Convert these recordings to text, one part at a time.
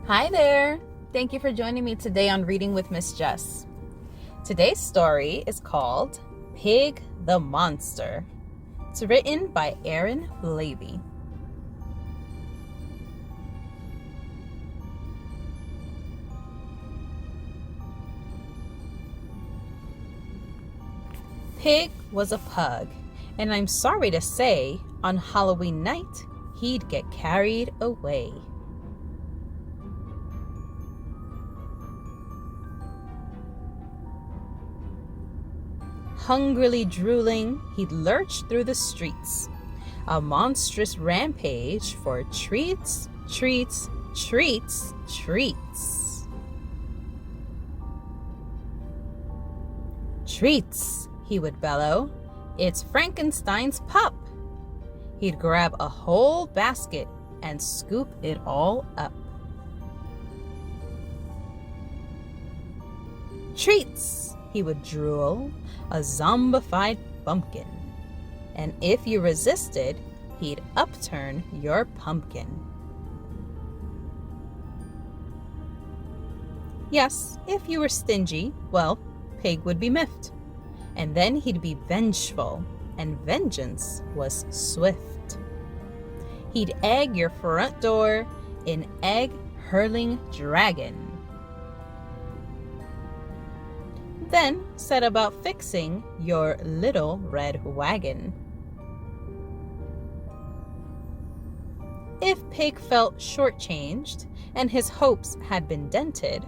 Hi there! Thank you for joining me today on Reading with Miss Jess. Today's story is called Pig the Monster. It's written by Aaron Blabey. Pig was a pug, and I'm sorry to say, on Halloween night, he'd get carried away. Hungrily drooling, he'd lurch through the streets, a monstrous rampage for treats, treats, treats, treats. Treats, he would bellow. It's Frankenstein's pup. He'd grab a whole basket and scoop it all up. Treats, he would drool, a zombified bumpkin. And if you resisted, he'd upturn your pumpkin. Yes, if you were stingy, well, Pig would be miffed. And then he'd be vengeful, and vengeance was swift. He'd egg your front door in egg-hurling dragon. Then set about fixing your little red wagon. If Pig felt shortchanged and his hopes had been dented,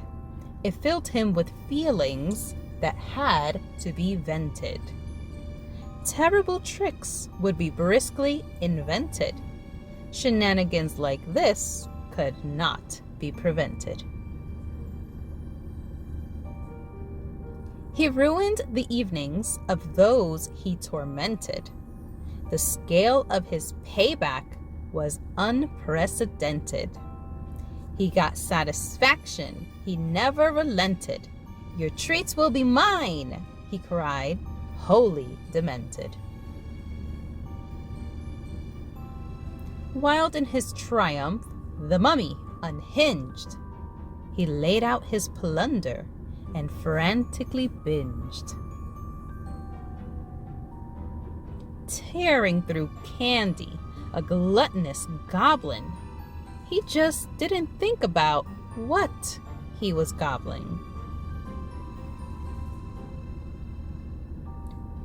it filled him with feelings that had to be vented. Terrible tricks would be briskly invented. Shenanigans like this could not be prevented. He ruined the evenings of those he tormented. The scale of his payback was unprecedented. He got satisfaction. He never relented. Your treats will be mine, he cried, wholly demented. Wild in his triumph, the mummy unhinged. He laid out his plunder and frantically binged. Tearing through candy, a gluttonous goblin, he just didn't think about what he was gobbling.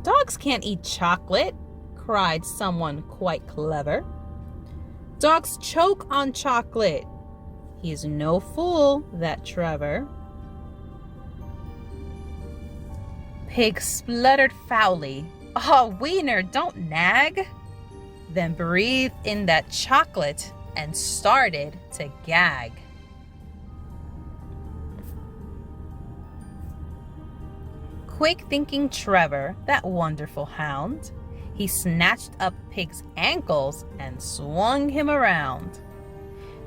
Dogs can't eat chocolate, cried someone quite clever. Dogs choke on chocolate. He's no fool, that Trevor. Pig spluttered foully. Oh, Wiener, don't nag. Then breathed in that chocolate and started to gag. Quick-thinking Trevor, that wonderful hound, he snatched up Pig's ankles and swung him around.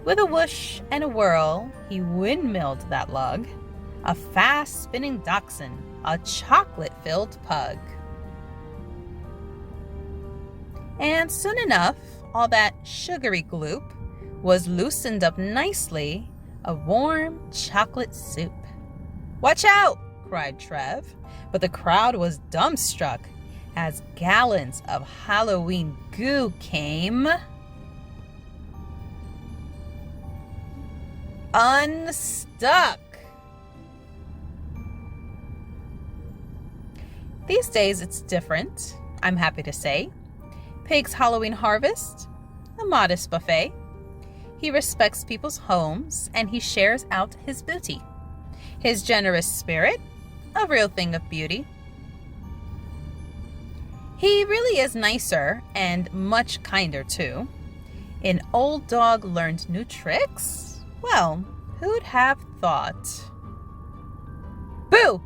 With a whoosh and a whirl, he windmilled that lug, a fast-spinning dachshund, a chocolate-filled pug. And soon enough, all that sugary gloop was loosened up nicely, a warm chocolate soup. "Watch out!" cried Trev, but the crowd was dumbstruck as gallons of Halloween goo came unstuck. These days it's different, I'm happy to say. Pig's Halloween harvest, a modest buffet. He respects people's homes and he shares out his booty. His generous spirit, a real thing of beauty. He really is nicer and much kinder too. An old dog learned new tricks? Well, who'd have thought? Boo!